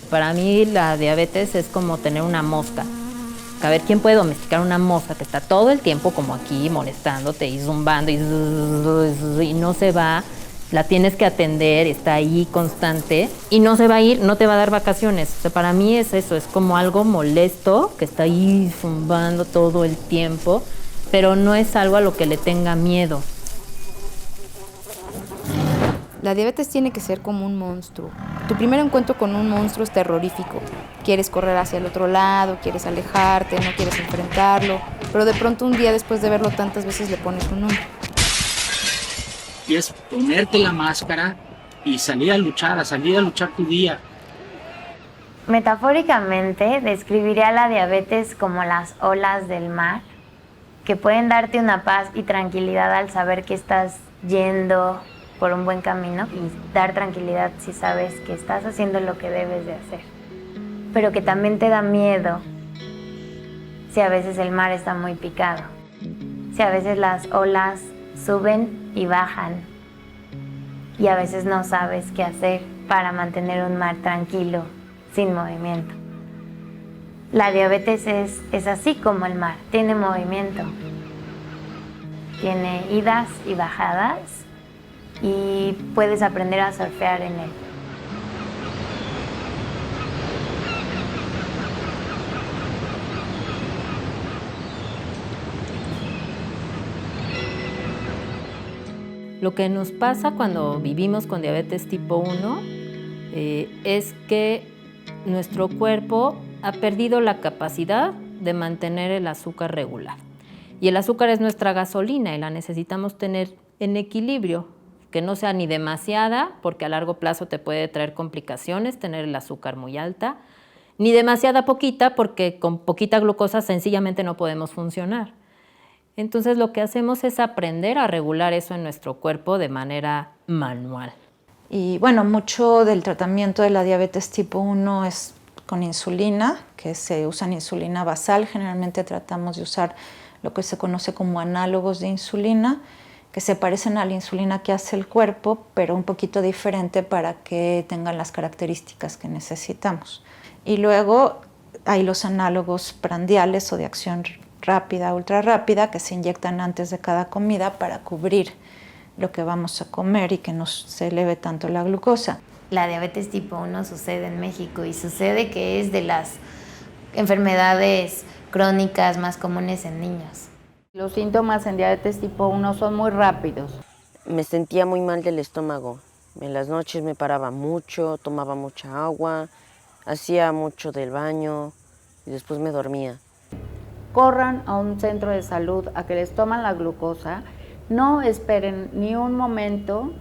Para mí la diabetes es como tener una mosca. A ver, ¿quién puede domesticar una mosca que está todo el tiempo como aquí molestándote y zumbando y no se va? La tienes que atender, está ahí constante y no se va a ir, no te va a dar vacaciones. O sea, para mí es eso, es como algo molesto que está ahí zumbando todo el tiempo, pero no es algo a lo que le tenga miedo. La diabetes tiene que ser como un monstruo. Tu primer encuentro con un monstruo es terrorífico. Quieres correr hacia el otro lado, quieres alejarte, no quieres enfrentarlo, pero de pronto un día después de verlo tantas veces le pones un nombre. Y es ponerte la máscara y salir a luchar tu día. Metafóricamente, describiría la diabetes como las olas del mar, que pueden darte una paz y tranquilidad al saber que estás yendo por un buen camino y dar tranquilidad si sabes que estás haciendo lo que debes de hacer. Pero que también te da miedo si a veces el mar está muy picado, si a veces las olas suben y bajan y a veces no sabes qué hacer para mantener un mar tranquilo, sin movimiento. La diabetes es así como el mar, tiene movimiento, tiene idas y bajadas y puedes aprender a surfear en él. Lo que nos pasa cuando vivimos con diabetes tipo 1 es que nuestro cuerpo ha perdido la capacidad de mantener el azúcar regular. Y el azúcar es nuestra gasolina y la necesitamos tener en equilibrio, que no sea ni demasiada, porque a largo plazo te puede traer complicaciones tener el azúcar muy alta, ni demasiada poquita, porque con poquita glucosa sencillamente no podemos funcionar. Entonces lo que hacemos es aprender a regular eso en nuestro cuerpo de manera manual. Y bueno, mucho del tratamiento de la diabetes tipo 1 es con insulina, que se usa insulina basal. Generalmente tratamos de usar lo que se conoce como análogos de insulina, que se parecen a la insulina que hace el cuerpo, pero un poquito diferente para que tengan las características que necesitamos. Y luego hay los análogos prandiales o de acción rápida, ultra rápida, que se inyectan antes de cada comida para cubrir lo que vamos a comer y que no se eleve tanto la glucosa. La diabetes tipo 1 sucede en México y sucede que es de las enfermedades crónicas más comunes en niños. Los síntomas en diabetes tipo 1 son muy rápidos. Me sentía muy mal del estómago. En las noches me paraba mucho, tomaba mucha agua, hacía mucho del baño y después me dormía. Corran a un centro de salud a que les toman la glucosa. No esperen ni un momento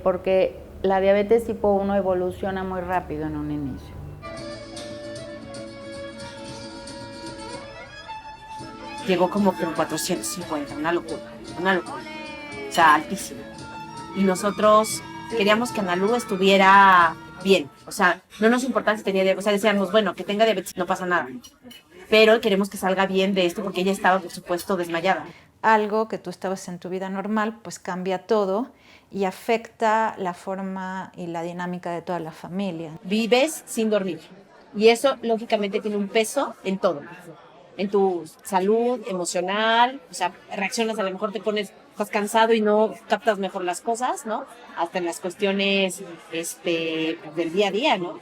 porque la diabetes tipo 1 evoluciona muy rápido en un inicio. Llegó como con 450, una locura, o sea, altísima. Y nosotros queríamos que Analu estuviera bien, o sea, no nos importaba si tenía diabetes, o sea, decíamos, bueno, que tenga diabetes, no pasa nada, pero queremos que salga bien de esto porque ella estaba, por supuesto, desmayada. Algo que tú estabas en tu vida normal, pues cambia todo y afecta la forma y la dinámica de toda la familia. Vives sin dormir y eso, lógicamente, tiene un peso en todo. En tu salud emocional, o sea, reaccionas, a lo mejor estás cansado y no captas mejor las cosas, ¿no? Hasta en las cuestiones del día a día, ¿no?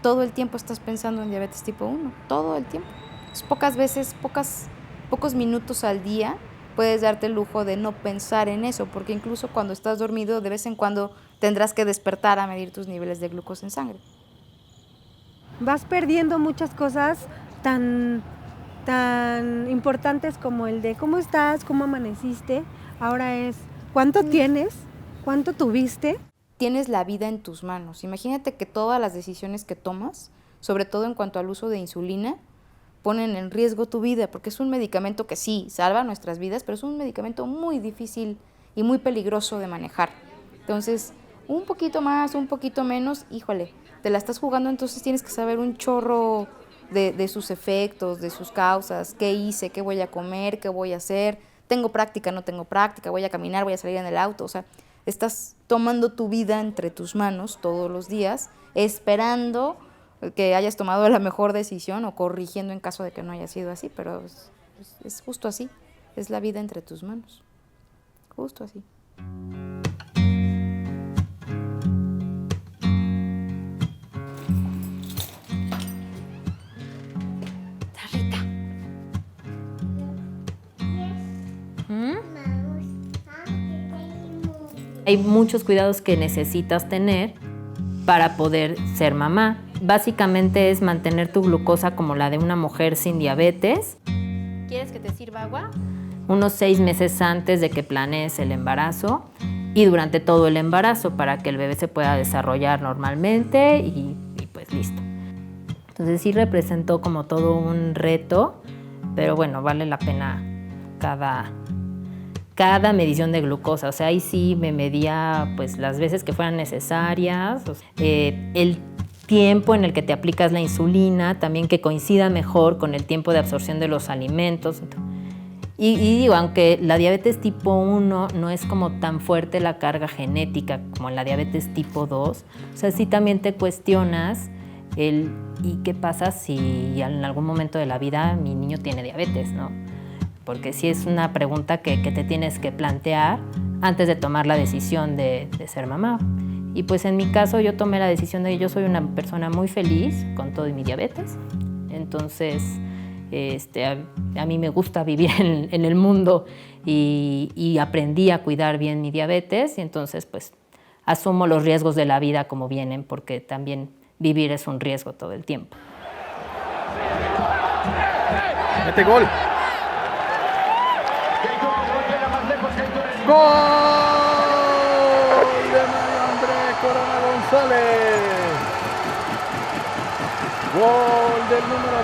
Todo el tiempo estás pensando en diabetes tipo 1, todo el tiempo. Pues pocos minutos al día puedes darte el lujo de no pensar en eso, porque incluso cuando estás dormido, de vez en cuando tendrás que despertar a medir tus niveles de glucosa en sangre. Vas perdiendo muchas cosas tan importantes como el de cómo estás, cómo amaneciste. Ahora es cuánto tienes, cuánto tuviste. Tienes la vida en tus manos. Imagínate que todas las decisiones que tomas, sobre todo en cuanto al uso de insulina, ponen en riesgo tu vida, porque es un medicamento que sí, salva nuestras vidas, pero es un medicamento muy difícil y muy peligroso de manejar. Entonces, un poquito más, un poquito menos, híjole, te la estás jugando, entonces tienes que saber un chorro de sus efectos, de sus causas, qué hice, qué voy a comer, qué voy a hacer, tengo práctica, no tengo práctica, voy a caminar, voy a salir en el auto, o sea, Estás tomando tu vida entre tus manos todos los días, esperando que hayas tomado la mejor decisión o corrigiendo en caso de que no haya sido así, pero es justo así, es la vida entre tus manos, justo así. Hay muchos cuidados que necesitas tener para poder ser mamá. Básicamente es mantener tu glucosa como la de una mujer sin diabetes. ¿Quieres que te sirva agua? Unos 6 meses antes de que planees el embarazo y durante todo el embarazo para que el bebé se pueda desarrollar normalmente y pues listo. Entonces sí representó como todo un reto, pero bueno, vale la pena cada medición de glucosa. O sea, ahí sí me medía pues las veces que fueran necesarias, el tiempo en el que te aplicas la insulina, también que coincida mejor con el tiempo de absorción de los alimentos. Y digo, aunque la diabetes tipo 1 no es como tan fuerte la carga genética como en la diabetes tipo 2, o sea, sí también te cuestionas ¿y qué pasa si en algún momento de la vida mi niño tiene diabetes, ¿no? Porque sí es una pregunta que te tienes que plantear antes de tomar la decisión de ser mamá. Y pues en mi caso yo tomé la decisión de que yo soy una persona muy feliz con todo y mi diabetes. Entonces, a mí me gusta vivir en el mundo y aprendí a cuidar bien mi diabetes y entonces pues asumo los riesgos de la vida como vienen porque también vivir es un riesgo todo el tiempo. ¡Mete gol! ¡Gol de Mario Andrés Corona González! ¡Gol del número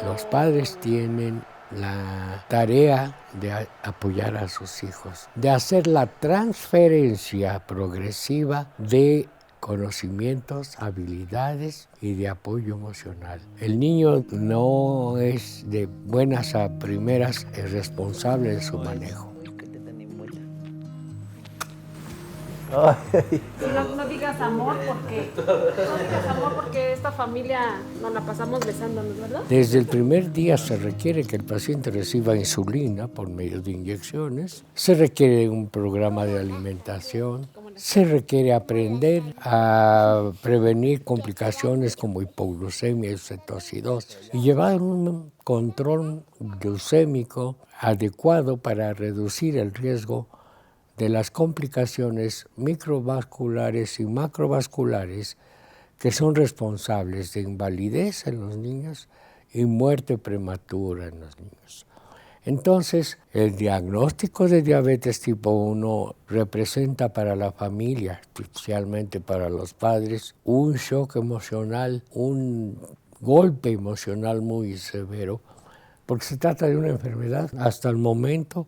21! Los padres tienen la tarea de apoyar a sus hijos, de hacer la transferencia progresiva de conocimientos, habilidades y de apoyo emocional. El niño no es de buenas a primeras responsable de su manejo. No digas amor porque esta familia nos la pasamos besándonos, ¿verdad? Desde el primer día se requiere que el paciente reciba insulina por medio de inyecciones, se requiere un programa de alimentación, se requiere aprender a prevenir complicaciones como hipoglucemia y cetoacidosis y llevar un control glucémico adecuado para reducir el riesgo de las complicaciones microvasculares y macrovasculares que son responsables de invalidez en los niños y muerte prematura en los niños. Entonces, el diagnóstico de diabetes tipo 1 representa para la familia, especialmente para los padres, un shock emocional, un golpe emocional muy severo, porque se trata de una enfermedad hasta el momento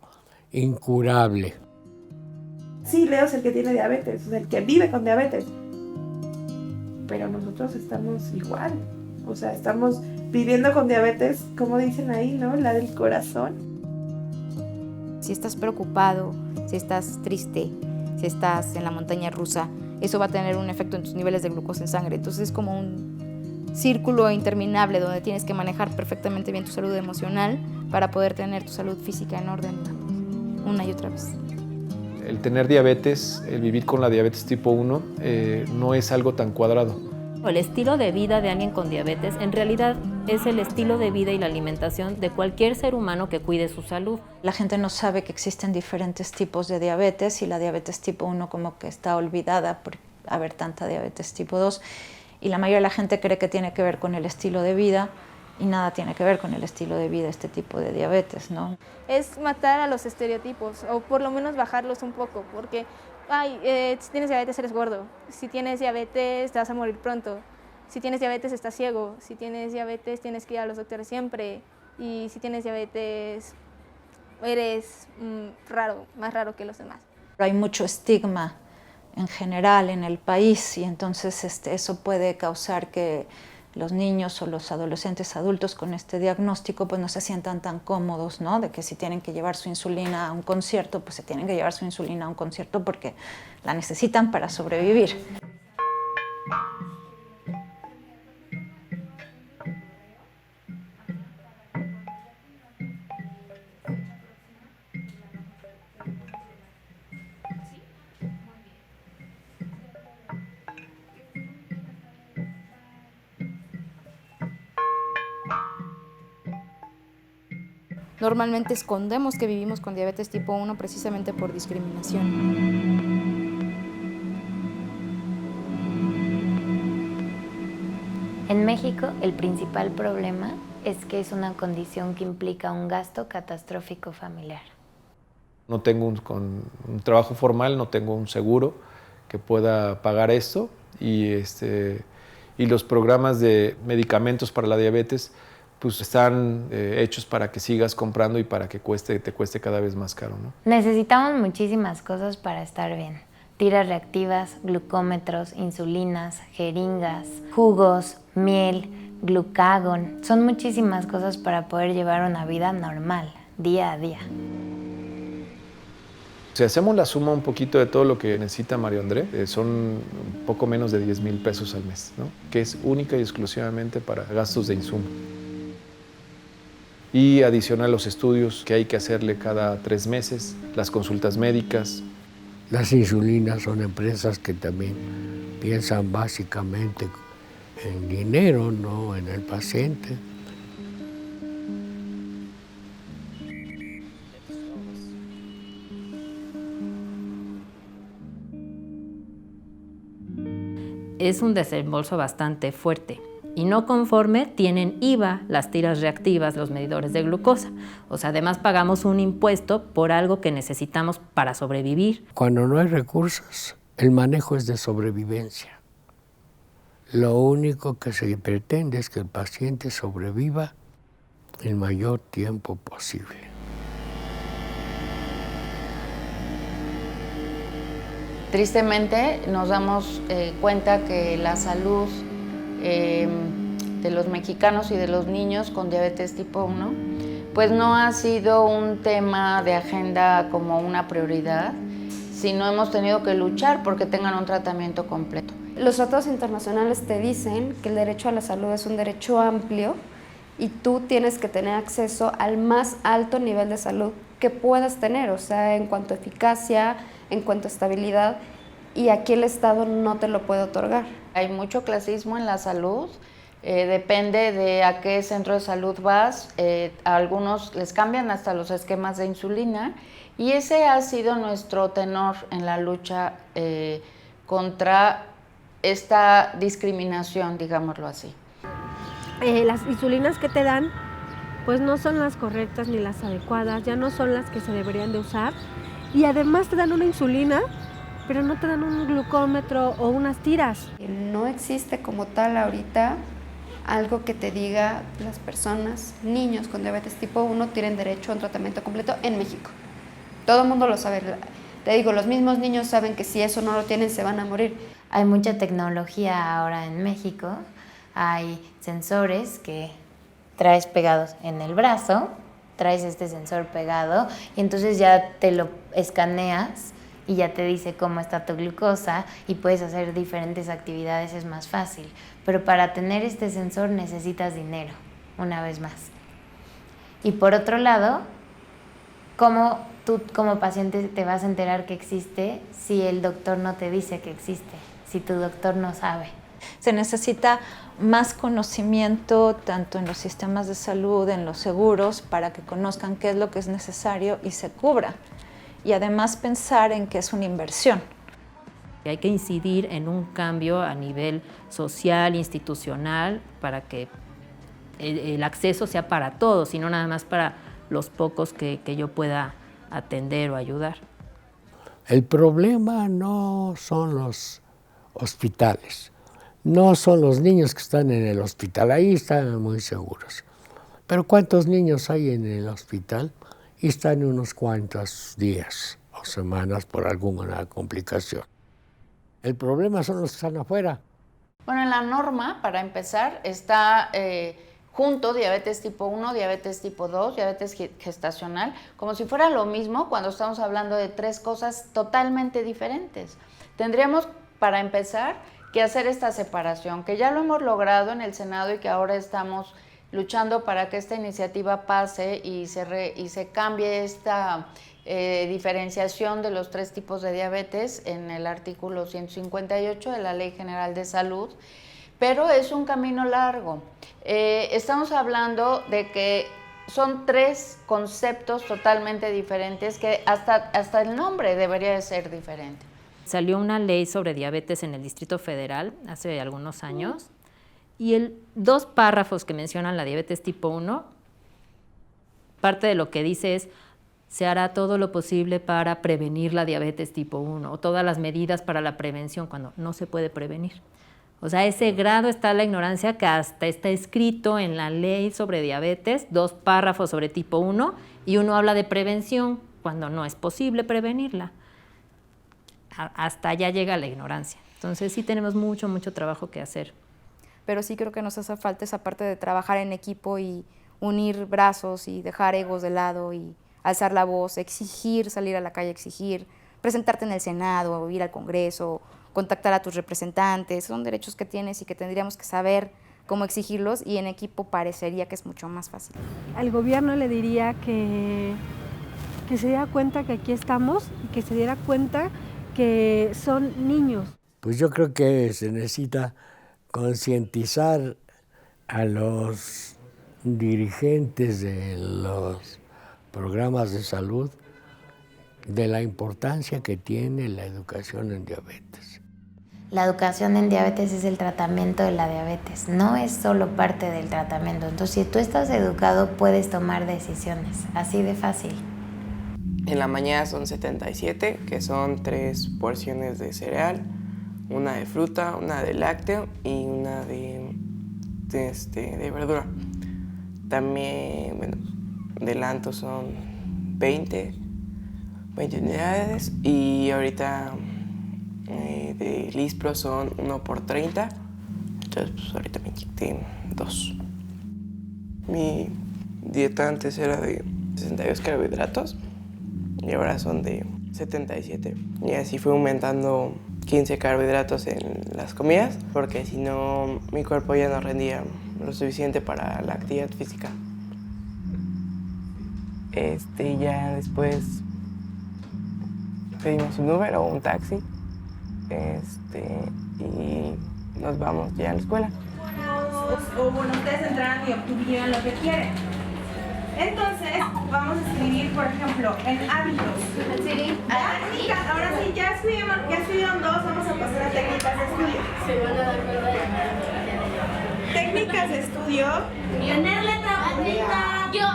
incurable. Sí, Leo es el que tiene diabetes, el que vive con diabetes. Pero nosotros estamos igual. O sea, estamos viviendo con diabetes, como dicen ahí, ¿no? La del corazón. Si estás preocupado, si estás triste, si estás en la montaña rusa, eso va a tener un efecto en tus niveles de glucosa en sangre. Entonces es como un círculo interminable donde tienes que manejar perfectamente bien tu salud emocional para poder tener tu salud física en orden una y otra vez. El tener diabetes, el vivir con la diabetes tipo 1, no es algo tan cuadrado. El estilo de vida de alguien con diabetes en realidad es el estilo de vida y la alimentación de cualquier ser humano que cuide su salud. La gente no sabe que existen diferentes tipos de diabetes y la diabetes tipo 1 como que está olvidada por haber tanta diabetes tipo 2 y la mayoría de la gente cree que tiene que ver con el estilo de vida y nada tiene que ver con el estilo de vida este tipo de diabetes, ¿no? Es matar a los estereotipos o por lo menos bajarlos un poco porque si tienes diabetes eres gordo, si tienes diabetes te vas a morir pronto, si tienes diabetes estás ciego, si tienes diabetes tienes que ir a los doctores siempre y si tienes diabetes eres raro, más raro que los demás. Hay mucho estigma en general en el país y entonces eso puede causar que los niños o los adolescentes adultos con este diagnóstico pues no se sientan tan cómodos, ¿no? De que si tienen que llevar su insulina a un concierto, pues se tienen que llevar su insulina a un concierto porque la necesitan para sobrevivir. Normalmente escondemos que vivimos con diabetes tipo 1 precisamente por discriminación. En México, el principal problema es que es una condición que implica un gasto catastrófico familiar. No tengo un trabajo formal, no tengo un seguro que pueda pagar esto y los programas de medicamentos para la diabetes pues están hechos para que sigas comprando y para que te cueste cada vez más caro, ¿no? Necesitamos muchísimas cosas para estar bien. Tiras reactivas, glucómetros, insulinas, jeringas, jugos, miel, glucagón. Son muchísimas cosas para poder llevar una vida normal, día a día. Si hacemos la suma un poquito de todo lo que necesita Mario André, son un poco menos de 10,000 pesos al mes, ¿no? Que es única y exclusivamente para gastos de insumo. Y adicional los estudios que hay que hacerle cada 3 meses, las consultas médicas. Las insulinas son empresas que también piensan básicamente en dinero, no en el paciente. Es un desembolso bastante fuerte. Y no conforme, tienen IVA las tiras reactivas, los medidores de glucosa. O sea, además pagamos un impuesto por algo que necesitamos para sobrevivir. Cuando no hay recursos, el manejo es de sobrevivencia. Lo único que se pretende es que el paciente sobreviva el mayor tiempo posible. Tristemente nos damos cuenta que la salud de los mexicanos y de los niños con diabetes tipo 1, pues no ha sido un tema de agenda como una prioridad, sino hemos tenido que luchar porque tengan un tratamiento completo. Los tratados internacionales te dicen que el derecho a la salud es un derecho amplio y tú tienes que tener acceso al más alto nivel de salud que puedas tener, o sea, en cuanto a eficacia, en cuanto a estabilidad, y aquí el Estado no te lo puede otorgar. Hay mucho clasismo en la salud, depende de a qué centro de salud vas, a algunos les cambian hasta los esquemas de insulina y ese ha sido nuestro tenor en la lucha contra esta discriminación, digámoslo así. Las insulinas que te dan pues no son las correctas ni las adecuadas, ya no son las que se deberían de usar y además te dan una insulina pero no te dan un glucómetro o unas tiras. No existe como tal ahorita algo que te diga las personas, niños con diabetes tipo 1 tienen derecho a un tratamiento completo en México. Todo el mundo lo sabe. Te digo, los mismos niños saben que si eso no lo tienen se van a morir. Hay mucha tecnología ahora en México. Hay sensores que traes pegados en el brazo, traes este sensor pegado y entonces ya te lo escaneas y ya te dice cómo está tu glucosa y puedes hacer diferentes actividades, es más fácil. Pero para tener este sensor necesitas dinero, una vez más. Y por otro lado, ¿cómo tú como paciente te vas a enterar que existe si el doctor no te dice que existe, si tu doctor no sabe? Se necesita más conocimiento tanto en los sistemas de salud, en los seguros, para que conozcan qué es lo que es necesario y se cubra. Y además pensar en que es una inversión. Hay que incidir en un cambio a nivel social, institucional, para que el acceso sea para todos y no nada más para los pocos que yo pueda atender o ayudar. El problema no son los hospitales, no son los niños que están en el hospital, ahí están muy seguros. Pero ¿cuántos niños hay en el hospital? Y están unos cuantos días o semanas por alguna complicación. El problema son los que están afuera. Bueno, en la norma, para empezar, está junto diabetes tipo 1, diabetes tipo 2, diabetes gestacional, como si fuera lo mismo cuando estamos hablando de 3 cosas totalmente diferentes. Tendríamos, para empezar, que hacer esta separación, que ya lo hemos logrado en el Senado y que ahora estamos luchando para que esta iniciativa pase y se cambie esta diferenciación de los 3 tipos de diabetes en el artículo 158 de la Ley General de Salud, pero es un camino largo. Estamos hablando de que son 3 conceptos totalmente diferentes que hasta el nombre debería de ser diferente. Salió una ley sobre diabetes en el Distrito Federal hace algunos años y 2 párrafos que mencionan la diabetes tipo 1, parte de lo que dice es: se hará todo lo posible para prevenir la diabetes tipo 1 o todas las medidas para la prevención, cuando no se puede prevenir. O sea, a ese grado está la ignorancia que hasta está escrito en la ley sobre diabetes, 2 párrafos sobre tipo 1 y uno habla de prevención cuando no es posible prevenirla. Hasta allá llega la ignorancia. Entonces sí tenemos mucho trabajo que hacer. Pero sí creo que nos hace falta esa parte de trabajar en equipo y unir brazos y dejar egos de lado y alzar la voz, exigir, salir a la calle, exigir, presentarte en el Senado, ir al Congreso, contactar a tus representantes. Son derechos que tienes y que tendríamos que saber cómo exigirlos, y en equipo parecería que es mucho más fácil. Al gobierno le diría que se diera cuenta que aquí estamos y que se diera cuenta que son niños. Pues yo creo que se necesita concientizar a los dirigentes de los programas de salud de la importancia que tiene la educación en diabetes. La educación en diabetes es el tratamiento de la diabetes, no es solo parte del tratamiento. Entonces, si tú estás educado, puedes tomar decisiones, así de fácil. En la mañana son 77, que son 3 porciones de cereal, una de fruta, una de lácteo y una de verdura. También, bueno, de Lanto son 20 unidades, y ahorita de Lispro son 1 por 30. Entonces, pues ahorita me inyecté 2. Mi dieta antes era de 62 carbohidratos y ahora son de 77. Y así fue aumentando 15 carbohidratos en las comidas, porque si no mi cuerpo ya no rendía lo suficiente para la actividad física. Ya después pedimos un Uber o un taxi y nos vamos ya a la escuela. O bueno, ustedes entraron y obtuvieron lo que quieren. Entonces, vamos a escribir, por ejemplo, en hábitos. Sí. Ahora sí, ya escribieron 2, vamos a pasar a técnicas de estudio. Se van a dar cuenta de técnicas de estudio. Poner letra bonita. Yo.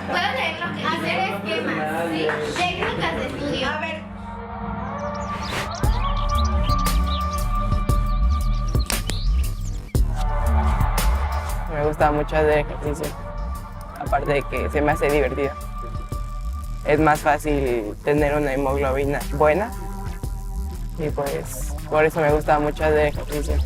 ¿Puedo leer lo que dice? Hacer esquemas. Sí. Técnicas de estudio. A ver. Me gusta mucho hacer ejercicio, aparte de que se me hace divertido. Es más fácil tener una hemoglobina buena y pues por eso me gusta mucho hacer ejercicio.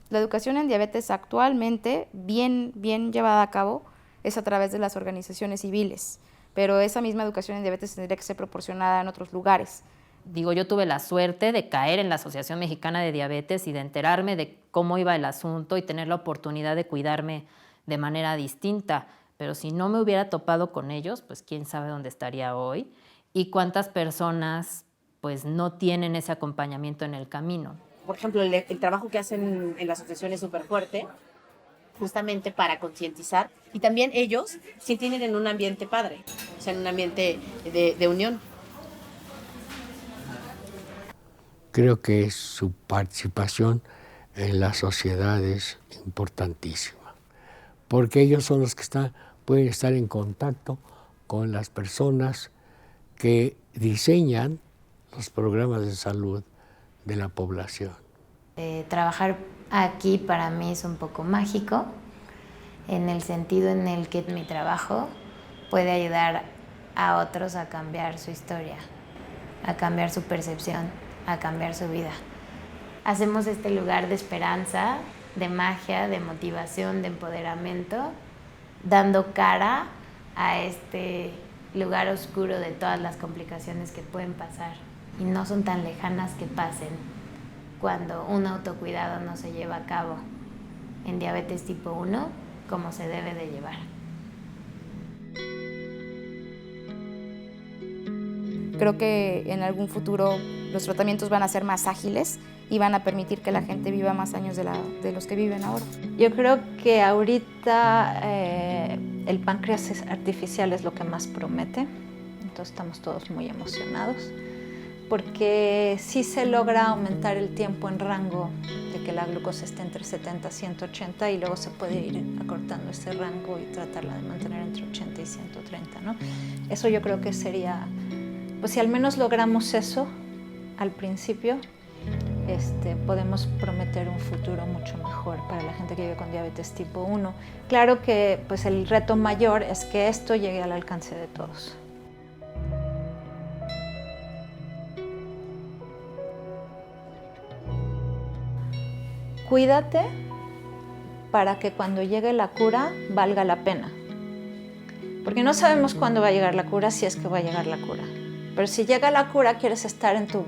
La educación en diabetes actualmente, bien llevada a cabo, es a través de las organizaciones civiles, pero esa misma educación en diabetes tendría que ser proporcionada en otros lugares. Digo, yo tuve la suerte de caer en la Asociación Mexicana de Diabetes y de enterarme de cómo iba el asunto y tener la oportunidad de cuidarme de manera distinta, pero si no me hubiera topado con ellos, pues quién sabe dónde estaría hoy y cuántas personas pues no tienen ese acompañamiento en el camino. Por ejemplo, el trabajo que hacen en la asociación es súper fuerte, justamente para concientizar, y también ellos sí tienen en un ambiente padre, o sea, en un ambiente de unión. Creo que su participación en la sociedad es importantísima, porque ellos son los que pueden estar en contacto con las personas que diseñan los programas de salud de la población. Trabajar aquí para mí es un poco mágico. en el sentido en el que mi trabajo puede ayudar a otros a cambiar su historia, a cambiar su percepción, a cambiar su vida. Hacemos este lugar de esperanza, de magia, de motivación, de empoderamiento, dando cara a este lugar oscuro de todas las complicaciones que pueden pasar y no son tan lejanas que pasen cuando un autocuidado no se lleva a cabo en diabetes tipo 1 como se debe de llevar. Creo que en algún futuro los tratamientos van a ser más ágiles y van a permitir que la gente viva más años de los que viven ahora. Yo creo que ahorita el páncreas artificial es lo que más promete, entonces estamos todos muy emocionados, porque sí se logra aumentar el tiempo en rango de que la glucosa esté entre 70 y 180 y luego se puede ir acortando ese rango y tratarla de mantener entre 80 y 130, ¿no? Eso yo creo que sería, pues si al menos logramos eso al principio, podemos prometer un futuro mucho mejor para la gente que vive con diabetes tipo 1. Claro que pues el reto mayor es que esto llegue al alcance de todos. Cuídate para que cuando llegue la cura valga la pena. Porque no sabemos cuándo va a llegar la cura, si es que va a llegar la cura. Pero si llega la cura, quieres estar en tu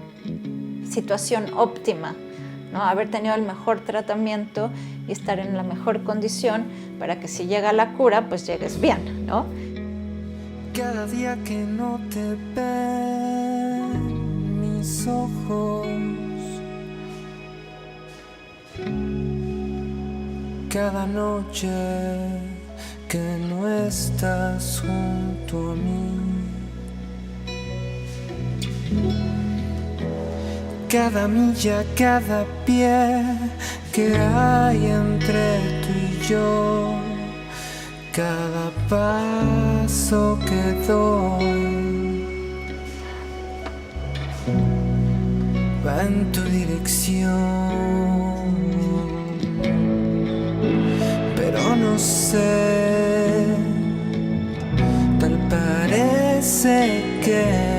situación óptima, ¿no? Haber tenido el mejor tratamiento y estar en la mejor condición para que si llega la cura, pues llegues bien, ¿no? Cada día que no te ven mis ojos, cada noche que no estás junto a mí, cada milla, cada pie que hay entre tú y yo, cada paso que doy va en tu dirección, pero no sé, tal parece que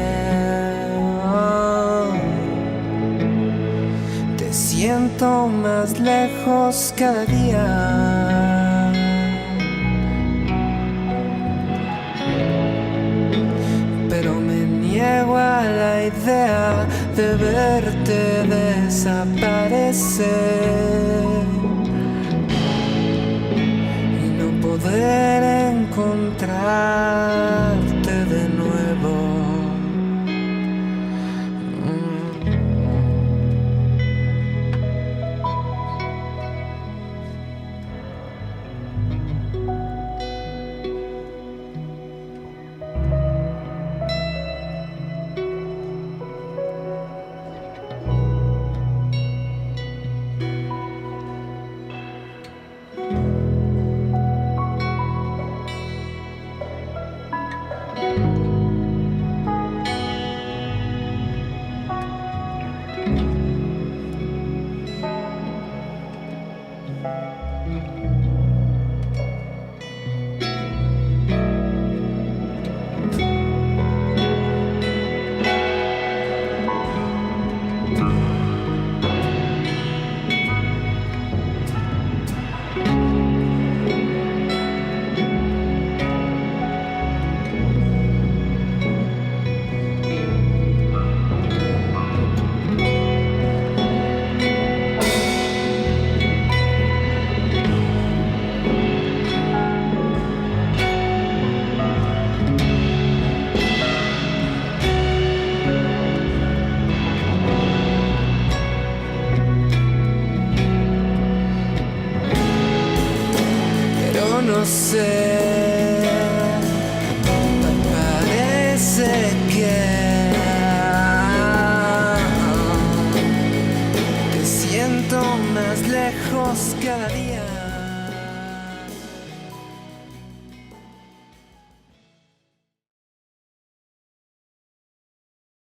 siento más lejos cada día. Pero me niego a la idea de verte desaparecer y no poder encontrarte de nuevo. No sé, parece que te siento más lejos cada día.